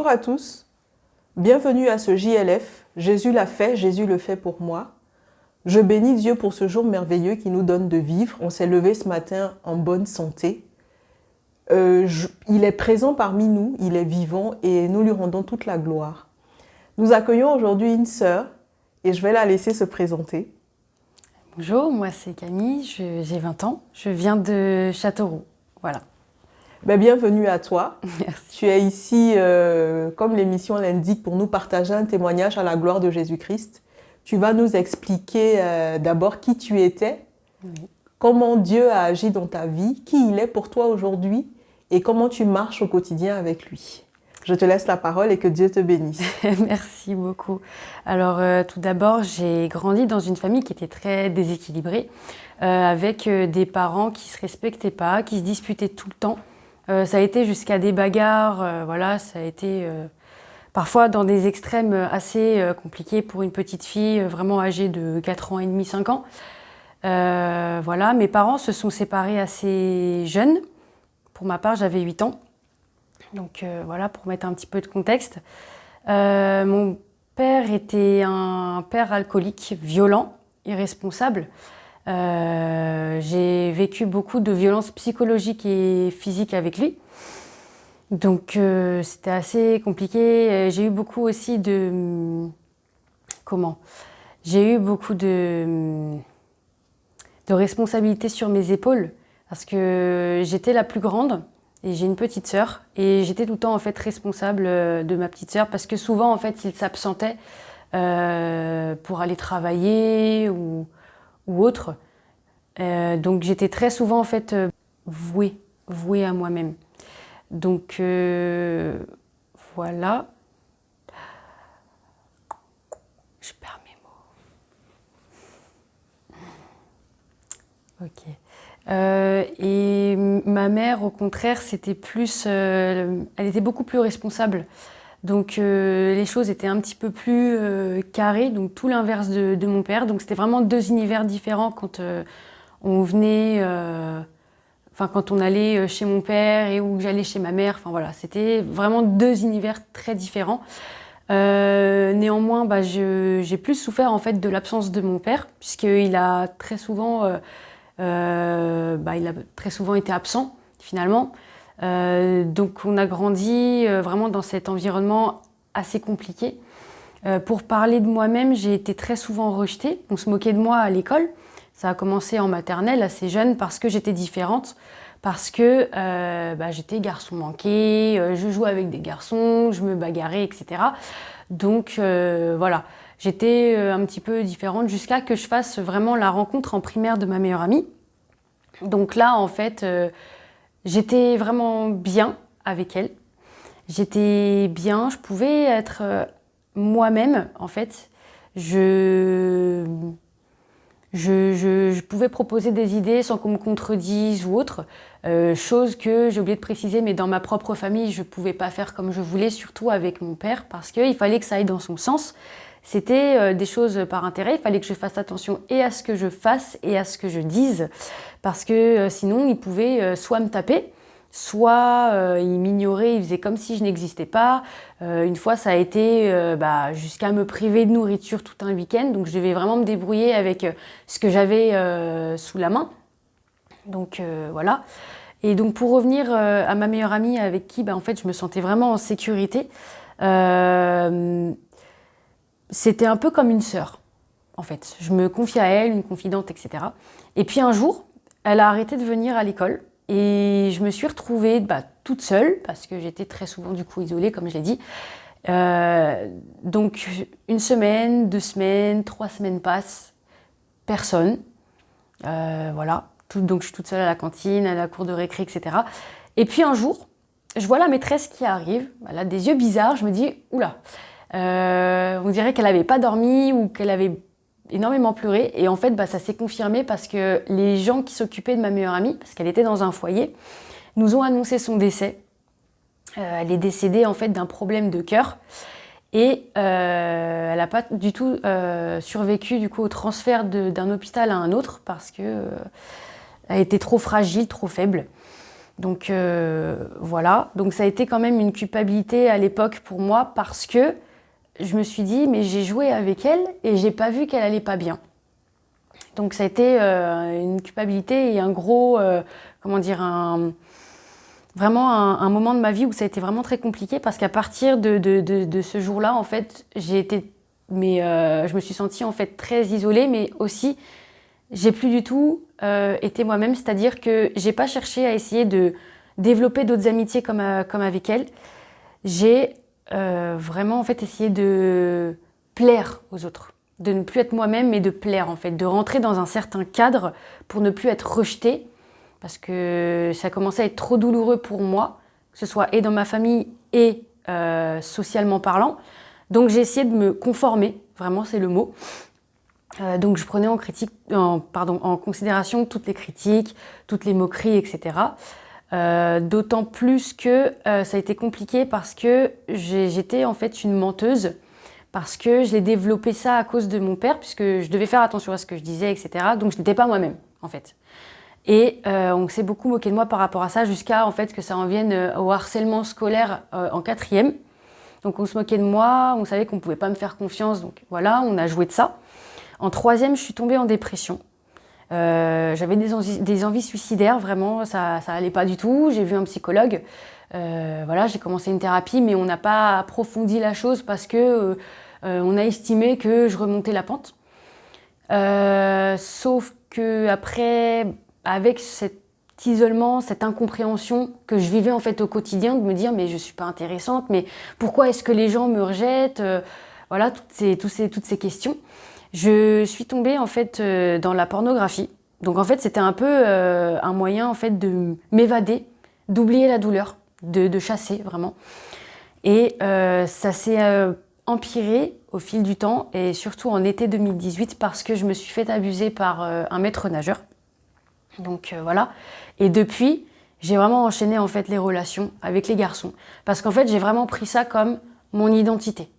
Bonjour à tous, bienvenue à ce JLF. Jésus l'a fait, Jésus le fait pour moi. Je bénis Dieu pour ce jour merveilleux qui nous donne de vivre. On s'est levé ce matin en bonne santé. Il est présent parmi nous, il est vivant et nous lui rendons toute la gloire. Nous accueillons aujourd'hui une sœur et je vais la laisser se présenter. Bonjour, moi c'est Camille, j'ai 20 ans, je viens de Châteauroux, voilà. Bienvenue à toi. Merci. Tu es ici, comme l'émission l'indique, pour nous partager un témoignage à la gloire de Jésus-Christ. Tu vas nous expliquer d'abord qui tu étais, Oui. comment Dieu a agi dans ta vie, qui il est pour toi aujourd'hui et comment tu marches au quotidien avec lui. Je te laisse la parole et que Dieu te bénisse. Merci beaucoup. Alors tout d'abord, j'ai grandi dans une famille qui était très déséquilibrée, avec des parents qui ne se respectaient pas, qui se disputaient tout le temps. Ça a été jusqu'à des bagarres, voilà, ça a été parfois dans des extrêmes assez compliqués pour une petite fille vraiment âgée de 4 ans et demi, 5 ans. Voilà, mes parents se sont séparés assez jeunes. Pour ma part, j'avais 8 ans. Donc voilà, pour mettre un petit peu de contexte. Mon père était un père alcoolique, violent, irresponsable. J'ai vécu beaucoup de violences psychologiques et physiques avec lui. Donc c'était assez compliqué. J'ai eu beaucoup aussi de... J'ai eu beaucoup de responsabilités sur mes épaules parce que j'étais la plus grande. Et j'ai une petite sœur et j'étais tout le temps en fait responsable de ma petite sœur parce que souvent en fait il s'absentait pour aller travailler ou autre. Donc j'étais très souvent en fait vouée à moi-même. Donc voilà. Je perds mes mots. Ok. Et ma mère, au contraire, c'était plus, elle était beaucoup plus responsable. Donc les choses étaient un petit peu plus carrées, donc tout l'inverse de mon père. Donc c'était vraiment deux univers différents quand on venait, quand on allait chez mon père et où j'allais chez ma mère. Enfin voilà, c'était vraiment deux univers très différents. Néanmoins, j'ai plus souffert en fait de l'absence de mon père, puisqu'il a très souvent il a très souvent été absent finalement. Donc on a grandi vraiment dans cet environnement assez compliqué. Pour parler de moi-même, j'ai été très souvent rejetée. On se moquait de moi à l'école. Ça a commencé en maternelle assez jeune parce que j'étais différente, parce que j'étais garçon manqué, je jouais avec des garçons, je me bagarrais, etc. Donc voilà. J'étais un petit peu différente jusqu'à que je fasse vraiment la rencontre en primaire de ma meilleure amie. Donc là, en fait, j'étais vraiment bien avec elle. J'étais bien, je pouvais être moi-même, en fait. Je pouvais proposer des idées sans qu'on me contredise ou autre. Chose que j'ai oublié de préciser, mais dans ma propre famille, je ne pouvais pas faire comme je voulais, surtout avec mon père, parce qu'il fallait que ça aille dans son sens. C'était des choses par intérêt, il fallait que je fasse attention et à ce que je fasse et à ce que je dise, parce que sinon il pouvait soit me taper, soit il m'ignorait, il faisait comme si je n'existais pas. Une fois ça a été jusqu'à me priver de nourriture tout un week-end, donc je devais vraiment me débrouiller avec ce que j'avais sous la main. Donc voilà. Et donc pour revenir à ma meilleure amie avec qui en fait je me sentais vraiment en sécurité, c'était un peu comme une sœur, en fait. Je me confiais à elle, une confidente, etc. Et puis un jour, elle a arrêté de venir à l'école et je me suis retrouvée toute seule parce que j'étais très souvent du coup isolée, comme je l'ai dit. Donc une semaine, 2 semaines, 3 semaines passent, personne. Voilà. Donc je suis toute seule à la cantine, à la cour de récré, etc. Et puis un jour, je vois la maîtresse qui arrive, elle a des yeux bizarres, je me dis « Oula !» on dirait qu'elle n'avait pas dormi ou qu'elle avait énormément pleuré. Et en fait, ça s'est confirmé parce que les gens qui s'occupaient de ma meilleure amie, parce qu'elle était dans un foyer, nous ont annoncé son décès. Elle est décédée en fait d'un problème de cœur. Et elle n'a pas du tout survécu du coup, au transfert d'un hôpital à un autre parce qu'elle était trop fragile, trop faible. Donc voilà, donc ça a été quand même une culpabilité à l'époque pour moi parce que je me suis dit, mais j'ai joué avec elle et j'ai pas vu qu'elle allait pas bien. Donc ça a été une culpabilité et un gros, vraiment un moment de ma vie où ça a été vraiment très compliqué parce qu'à partir de ce jour-là, en fait, je me suis sentie en fait très isolée, mais aussi j'ai plus du tout été moi-même, c'est-à-dire que j'ai pas cherché à essayer de développer d'autres amitiés comme avec elle. J'ai vraiment en fait essayé de plaire aux autres, de ne plus être moi-même, mais de plaire en fait, de rentrer dans un certain cadre pour ne plus être rejetée, parce que ça commençait à être trop douloureux pour moi, que ce soit et dans ma famille et socialement parlant. Donc j'ai essayé de me conformer, vraiment c'est le mot. Donc je prenais en considération toutes les critiques, toutes les moqueries, etc. D'autant plus que ça a été compliqué parce que j'étais en fait une menteuse, parce que je l'ai développé ça à cause de mon père, puisque je devais faire attention à ce que je disais, etc. Donc je n'étais pas moi-même, en fait. Et on s'est beaucoup moqué de moi par rapport à ça, jusqu'à en fait que ça en vienne au harcèlement scolaire en 4e. Donc on se moquait de moi, on savait qu'on ne pouvait pas me faire confiance, donc voilà, on a joué de ça. En 3e, je suis tombée en dépression. J'avais des envies suicidaires, vraiment, ça allait pas du tout. J'ai vu un psychologue, voilà, j'ai commencé une thérapie, mais on n'a pas approfondi la chose parce que on a estimé que je remontais la pente. Sauf que après, avec cet isolement, cette incompréhension que je vivais en fait au quotidien, de me dire mais je suis pas intéressante, mais pourquoi est-ce que les gens me rejettent, voilà, toutes ces questions. Je suis tombée en fait dans la pornographie. Donc en fait c'était un peu un moyen en fait de m'évader, d'oublier la douleur, de chasser vraiment. Et ça s'est empiré au fil du temps et surtout en été 2018 parce que je me suis fait abuser par un maître nageur. Donc voilà. Et depuis, j'ai vraiment enchaîné en fait les relations avec les garçons parce qu'en fait j'ai vraiment pris ça comme mon identité.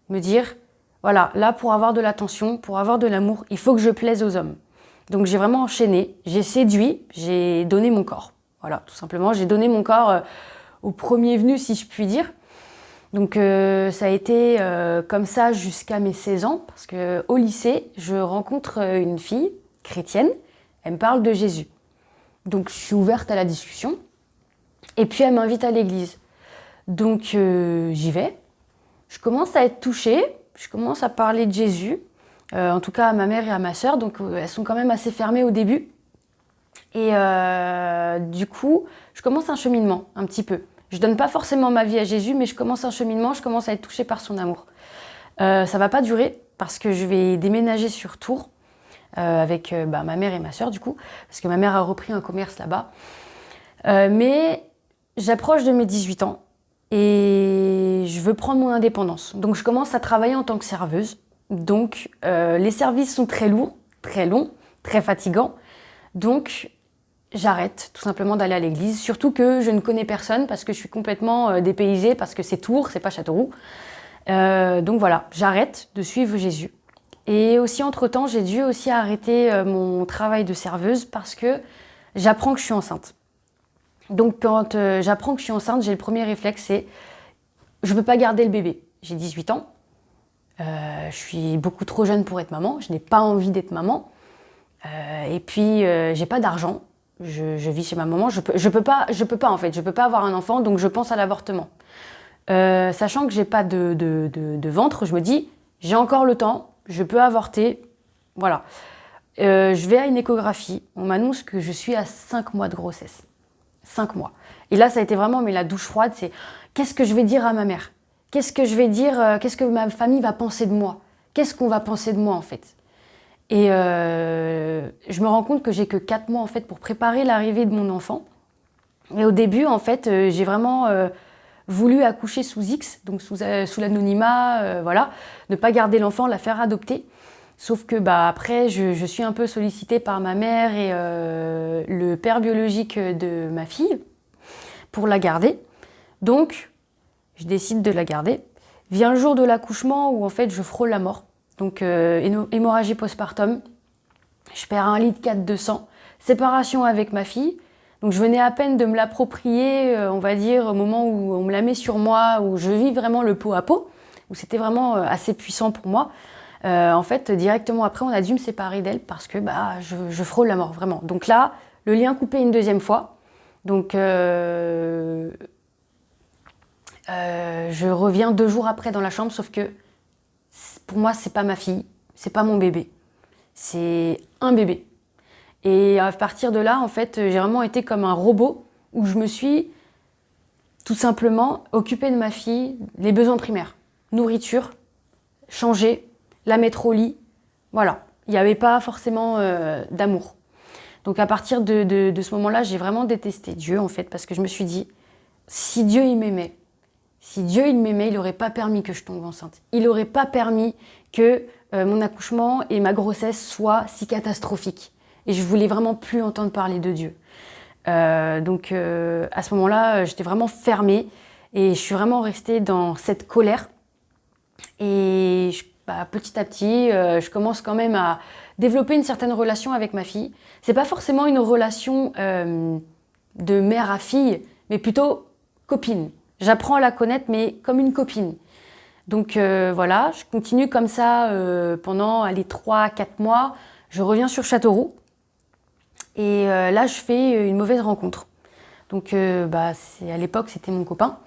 Me dire voilà, là pour avoir de l'attention, pour avoir de l'amour, il faut que je plaise aux hommes. Donc j'ai vraiment enchaîné, j'ai séduit, j'ai donné mon corps. Voilà, tout simplement, j'ai donné mon corps au premier venu, si je puis dire. Donc ça a été comme ça jusqu'à mes 16 ans, parce qu'au lycée, je rencontre une fille chrétienne, elle me parle de Jésus. Donc je suis ouverte à la discussion, et puis elle m'invite à l'église. Donc j'y vais, je commence à être touchée, je commence à parler de Jésus, en tout cas à ma mère et à ma sœur, donc elles sont quand même assez fermées au début. Et du coup, je commence un cheminement, un petit peu. Je donne pas forcément ma vie à Jésus, mais je commence un cheminement, je commence à être touchée par son amour. Ça va pas durer, parce que je vais déménager sur Tours, avec ma mère et ma sœur du coup, parce que ma mère a repris un commerce là-bas. Mais j'approche de mes 18 ans, et je veux prendre mon indépendance. Donc je commence à travailler en tant que serveuse. Donc les services sont très lourds, très longs, très fatigants. Donc j'arrête tout simplement d'aller à l'église, surtout que je ne connais personne parce que je suis complètement dépaysée, parce que c'est Tours, c'est pas Châteauroux. Donc voilà, j'arrête de suivre Jésus. Et aussi entre-temps, j'ai dû aussi arrêter mon travail de serveuse parce que j'apprends que je suis enceinte. Donc quand j'apprends que je suis enceinte, j'ai le premier réflexe, c'est je ne peux pas garder le bébé. J'ai 18 ans, je suis beaucoup trop jeune pour être maman, je n'ai pas envie d'être maman. Et puis j'ai pas d'argent, je vis chez ma maman, je peux pas en fait, je peux pas avoir un enfant, donc je pense à l'avortement. Sachant que j'ai pas de ventre, je me dis j'ai encore le temps, je peux avorter, voilà. Je vais à une échographie, on m'annonce que je suis à 5 mois de grossesse. 5 mois. Et là, ça a été vraiment la douche froide, c'est qu'est-ce que je vais dire à ma mère? Qu'est-ce que je vais dire? Qu'est-ce que ma famille va penser de moi? Qu'est-ce qu'on va penser de moi en fait? Et je me rends compte que j'ai que 4 mois en fait pour préparer l'arrivée de mon enfant. Et au début, en fait, j'ai vraiment voulu accoucher sous X, donc sous l'anonymat, voilà, ne pas garder l'enfant, la faire adopter. Sauf que après, je suis un peu sollicitée par ma mère et le père biologique de ma fille pour la garder. Donc, je décide de la garder. Vient le jour de l'accouchement où en fait je frôle la mort. Donc hémorragie postpartum, je perds 1,4 litre de sang, séparation avec ma fille. Donc je venais à peine de me l'approprier, on va dire, au moment où on me la met sur moi, où je vis vraiment le pot à pot, où c'était vraiment assez puissant pour moi. En fait, directement après, on a dû me séparer d'elle parce que je frôle la mort, vraiment. Donc là, le lien coupé une deuxième fois. Donc je reviens 2 jours après dans la chambre, sauf que pour moi, c'est pas ma fille, c'est pas mon bébé, c'est un bébé. Et à partir de là, en fait, j'ai vraiment été comme un robot où je me suis tout simplement occupée de ma fille, les besoins primaires, nourriture, changer, la mettre au lit, voilà. Il n'y avait pas forcément d'amour. Donc à partir de ce moment-là, j'ai vraiment détesté Dieu, en fait, parce que je me suis dit, si Dieu il m'aimait, il n'aurait pas permis que je tombe enceinte. Il n'aurait pas permis que mon accouchement et ma grossesse soient si catastrophiques. Et je voulais vraiment plus entendre parler de Dieu. Donc à ce moment-là, j'étais vraiment fermée et je suis vraiment restée dans cette colère. Et petit à petit, je commence quand même à développer une certaine relation avec ma fille. C'est pas forcément une relation de mère à fille, mais plutôt copine. J'apprends à la connaître, mais comme une copine. Donc voilà, je continue comme ça pendant 3-4 mois. Je reviens sur Châteauroux. Et là, je fais une mauvaise rencontre. Donc à l'époque, c'était mon copain.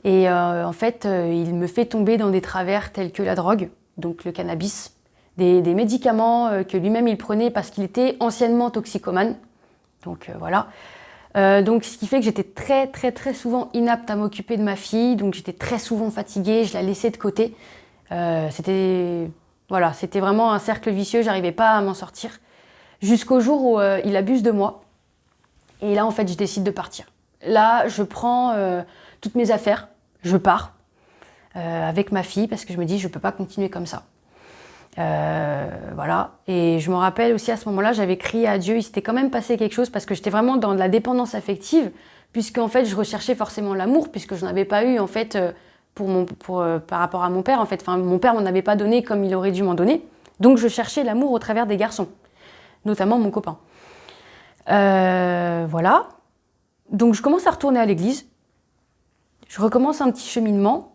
Et en fait, il me fait tomber dans des travers tels que la drogue, donc le cannabis, des médicaments que lui-même il prenait parce qu'il était anciennement toxicomane. Donc voilà. Donc ce qui fait que j'étais très très très souvent inapte à m'occuper de ma fille, donc j'étais très souvent fatiguée, je la laissais de côté. C'était vraiment un cercle vicieux, j'arrivais pas à m'en sortir. Jusqu'au jour où il abuse de moi. Et là, en fait, je décide de partir. Là, je prends toutes mes affaires, je pars avec ma fille parce que je me dis, je peux pas continuer comme ça. Voilà. Et je me rappelle aussi à ce moment-là, j'avais crié à Dieu. Il s'était quand même passé quelque chose parce que j'étais vraiment dans de la dépendance affective, puisqu'en fait, je recherchais forcément l'amour, puisque je n'en avais pas eu en fait par rapport à mon père. En fait, enfin, mon père m'en avait pas donné comme il aurait dû m'en donner. Donc, je cherchais l'amour au travers des garçons, notamment mon copain. Voilà. Donc, je commence à retourner à l'église. Je recommence un petit cheminement.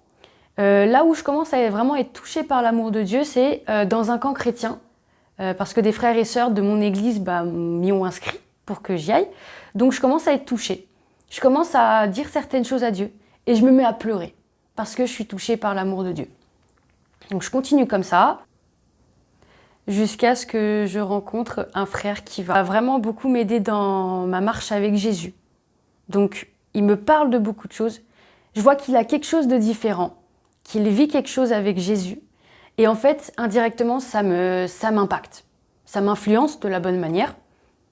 Là où je commence à vraiment être touchée par l'amour de Dieu, c'est dans un camp chrétien, parce que des frères et sœurs de mon église m'y ont inscrit pour que j'y aille. Donc je commence à être touchée. Je commence à dire certaines choses à Dieu et je me mets à pleurer parce que je suis touchée par l'amour de Dieu. Donc je continue comme ça jusqu'à ce que je rencontre un frère qui va vraiment beaucoup m'aider dans ma marche avec Jésus. Donc il me parle de beaucoup de choses. Je vois qu'il a quelque chose de différent, qu'il vit quelque chose avec Jésus. Et en fait, indirectement, ça m'impacte. Ça m'influence de la bonne manière.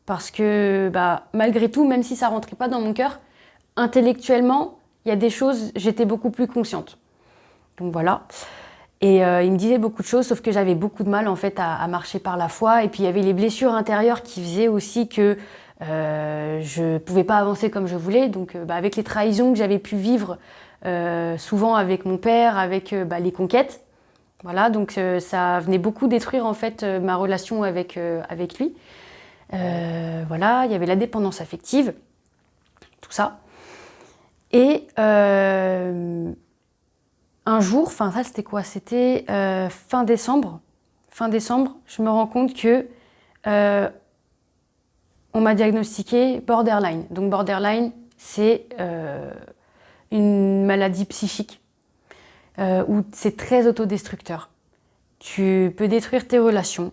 Parce que malgré tout, même si ça ne rentrait pas dans mon cœur, intellectuellement, il y a des choses, j'étais beaucoup plus consciente. Donc voilà. Et il me disait beaucoup de choses, sauf que j'avais beaucoup de mal en fait à marcher par la foi. Et puis il y avait les blessures intérieures qui faisaient aussi que je ne pouvais pas avancer comme je voulais. Donc avec les trahisons que j'avais pu vivre souvent avec mon père, avec les conquêtes, voilà, donc ça venait beaucoup détruire en fait ma relation avec lui. Voilà, il y avait la dépendance affective, tout ça. Et un jour, enfin ça c'était quoi? C'était fin décembre. Fin décembre, je me rends compte que on m'a diagnostiqué borderline. Donc borderline, c'est une maladie psychique où c'est très autodestructeur. Tu peux détruire tes relations,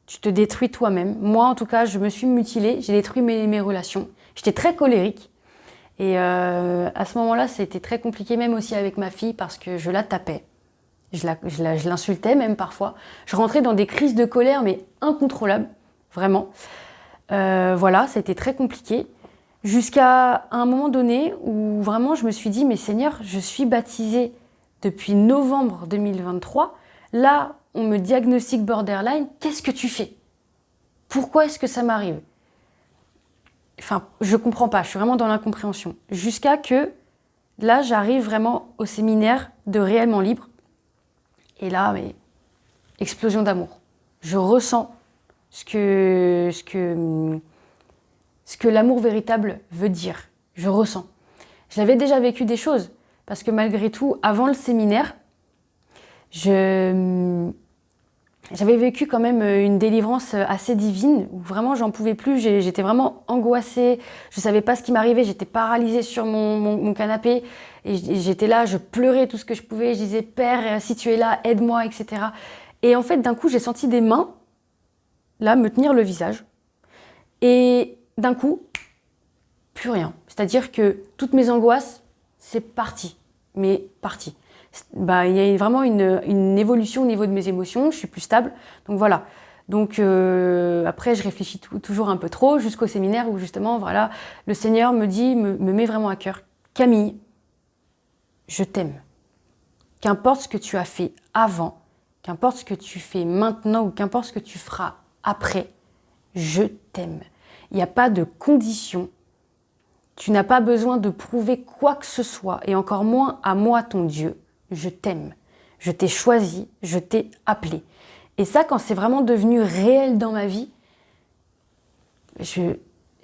tu te détruis toi-même. Moi, en tout cas, je me suis mutilée, j'ai détruit mes relations. J'étais très colérique. Et à ce moment-là, c'était très compliqué, même aussi avec ma fille, parce que je la tapais. Je l'insultais même parfois. Je rentrais dans des crises de colère, mais incontrôlables, vraiment. Voilà, c'était très compliqué. Jusqu'à un moment donné où vraiment je me suis dit, mais Seigneur, je suis baptisée depuis novembre 2023. Là, on me diagnostique borderline. Qu'est-ce que tu fais? Pourquoi est-ce que ça m'arrive? Enfin, je comprends pas. Je suis vraiment dans l'incompréhension. Jusqu'à que, là, j'arrive vraiment au séminaire de Réellement Libre. Et là, mais explosion d'amour. Je ressens ce que ce que l'amour véritable veut dire. Je ressens. J'avais déjà vécu des choses, parce que malgré tout, avant le séminaire, j'avais vécu quand même une délivrance assez divine, où vraiment j'en pouvais plus, j'étais vraiment angoissée, je savais pas ce qui m'arrivait, j'étais paralysée sur mon canapé, et j'étais là, je pleurais tout ce que je pouvais, je disais « Père, si tu es là, aide-moi », etc. Et en fait, d'un coup, j'ai senti des mains, là, me tenir le visage, et d'un coup, plus rien. C'est-à-dire que toutes mes angoisses, c'est parti, mais parti. Bah, il y a vraiment une évolution au niveau de mes émotions, je suis plus stable, donc voilà. Donc après, je réfléchis toujours un peu trop jusqu'au séminaire où justement, voilà, le Seigneur me met vraiment à cœur. Camille, je t'aime. Qu'importe ce que tu as fait avant, qu'importe ce que tu fais maintenant ou qu'importe ce que tu feras après, je t'aime. Il n'y a pas de condition. Tu n'as pas besoin de prouver quoi que ce soit, et encore moins à moi, ton Dieu. Je t'aime. Je t'ai choisi, je t'ai appelé. Et ça, quand c'est vraiment devenu réel dans ma vie, je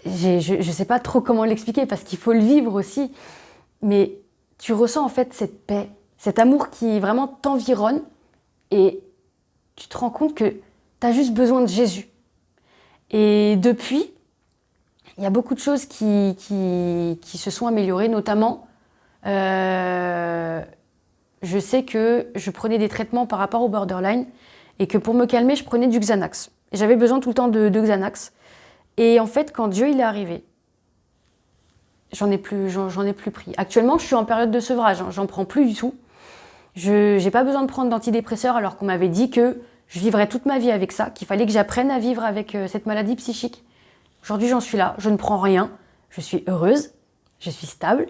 sais pas trop comment l'expliquer parce qu'il faut le vivre aussi, mais tu ressens en fait cette paix, cet amour qui vraiment t'environne et tu te rends compte que tu as juste besoin de Jésus. Et depuis, il y a beaucoup de choses qui se sont améliorées, notamment je sais que je prenais des traitements par rapport au borderline et que pour me calmer, je prenais du Xanax. J'avais besoin tout le temps de Xanax. Et en fait, quand Dieu il est arrivé, j'en ai plus pris. Actuellement, je suis en période de sevrage, hein, j'en prends plus du tout. Je n'ai pas besoin de prendre d'antidépresseurs alors qu'on m'avait dit que je vivrais toute ma vie avec ça, qu'il fallait que j'apprenne à vivre avec cette maladie psychique. Aujourd'hui, j'en suis là, je ne prends rien, je suis heureuse, je suis stable.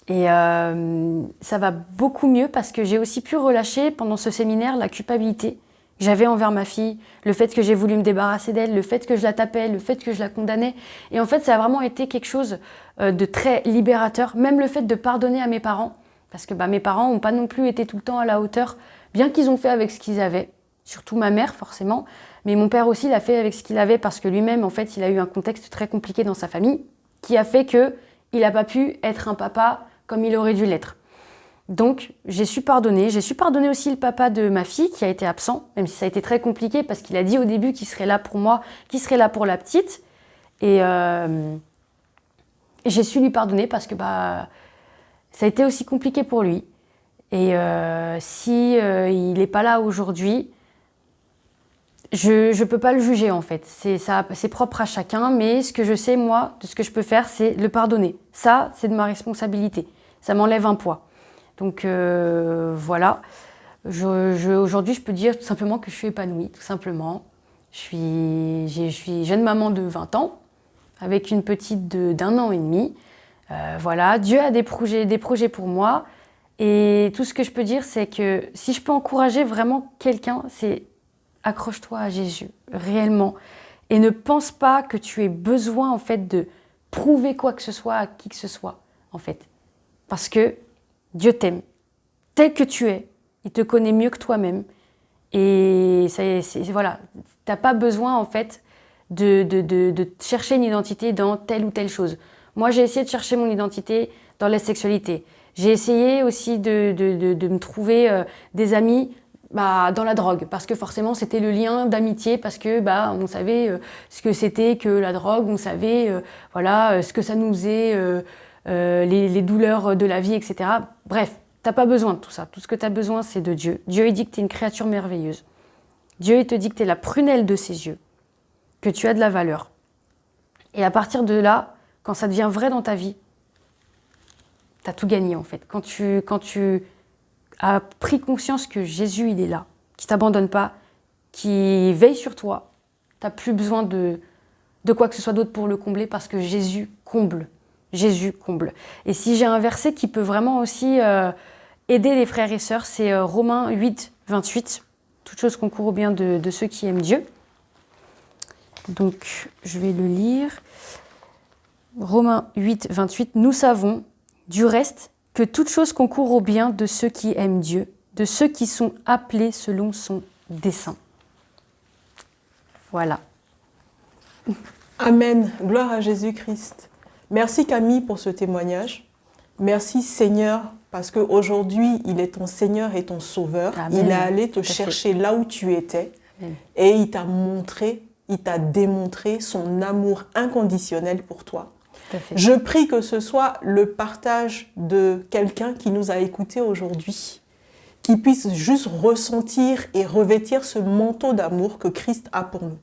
Et ça va beaucoup mieux parce que j'ai aussi pu relâcher pendant ce séminaire la culpabilité que j'avais envers ma fille, le fait que j'ai voulu me débarrasser d'elle, le fait que je la tapais, le fait que je la condamnais. Et en fait, ça a vraiment été quelque chose de très libérateur, même le fait de pardonner à mes parents, parce que mes parents n'ont pas non plus été tout le temps à la hauteur, bien qu'ils ont fait avec ce qu'ils avaient, surtout ma mère forcément, mais mon père aussi l'a fait avec ce qu'il avait parce que lui-même, en fait, il a eu un contexte très compliqué dans sa famille qui a fait qu'il n'a pas pu être un papa comme il aurait dû l'être. Donc, j'ai su pardonner aussi le papa de ma fille qui a été absent, même si ça a été très compliqué parce qu'il a dit au début qu'il serait là pour moi, qu'il serait là pour la petite. Et j'ai su lui pardonner parce que ça a été aussi compliqué pour lui. Et si il n'est pas là aujourd'hui, je ne peux pas le juger en fait. C'est propre à chacun, mais ce que je sais, moi, de ce que je peux faire, c'est le pardonner. Ça, c'est de ma responsabilité. Ça m'enlève un poids. Donc voilà. Aujourd'hui, je peux dire tout simplement que je suis épanouie, tout simplement. Je suis jeune maman de 20 ans, avec une petite d'1 an et demi. Voilà, Dieu a des projets pour moi. Et tout ce que je peux dire, c'est que si je peux encourager vraiment quelqu'un, c'est accroche-toi à Jésus, réellement. Et ne pense pas que tu aies besoin, en fait, de prouver quoi que ce soit à qui que ce soit, en fait. Parce que Dieu t'aime. Tel que tu es, il te connaît mieux que toi-même. Et voilà, t'as pas besoin, en fait, de chercher une identité dans telle ou telle chose. Moi, j'ai essayé de chercher mon identité dans la sexualité. J'ai essayé aussi de me trouver des amis dans la drogue, parce que forcément c'était le lien d'amitié, parce que on savait ce que c'était que la drogue, on savait ce que ça nous faisait, les douleurs de la vie, etc. Bref, t'as pas besoin de tout ça. Tout ce que t'as besoin, c'est de Dieu. Dieu, il dit que t'es une créature merveilleuse. Dieu, il te dit que t'es la prunelle de ses yeux, que tu as de la valeur. Et à partir de là, quand ça devient vrai dans ta vie, t'as tout gagné en fait. Quand tu as pris conscience que Jésus, il est là, qu'il t'abandonne pas, qu'il veille sur toi, t'as plus besoin de quoi que ce soit d'autre pour le combler parce que Jésus comble. Jésus comble. Et si j'ai un verset qui peut vraiment aussi aider les frères et sœurs, c'est Romains 8, 28. Toute chose concourt au bien de ceux qui aiment Dieu. Donc, je vais le lire. Romains 8, 28. Nous savons, du reste, que toute chose concourt au bien de ceux qui aiment Dieu, de ceux qui sont appelés selon son dessein. Voilà. Amen. Gloire à Jésus-Christ. Merci Camille pour ce témoignage. Merci Seigneur, parce qu'aujourd'hui, il est ton Seigneur et ton Sauveur. Amen. Il est allé te Tout à chercher là où tu étais. Amen. Et il t'a montré, il t'a démontré son amour inconditionnel pour toi. Tout à fait. Je prie que ce soit le partage de quelqu'un qui nous a écoutés aujourd'hui, qui puisse juste ressentir et revêtir ce manteau d'amour que Christ a pour nous.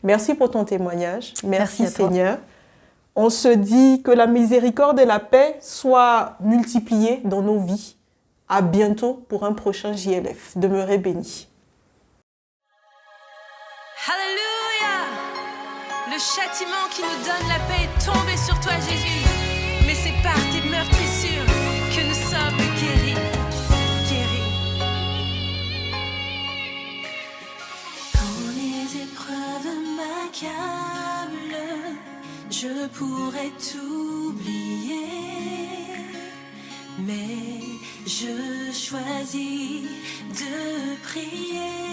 Merci pour ton témoignage. Merci à toi. Seigneur. On se dit que la miséricorde et la paix soient multipliées dans nos vies. À bientôt pour un prochain JLF. Demeurez bénis. Alléluia! Le châtiment qui nous donne la paix est tombé sur toi, Jésus. Mais c'est par tes meurtrissures que nous sommes guéris. Quand les épreuves m'accablent, je pourrais t'oublier. Mais je choisis de prier.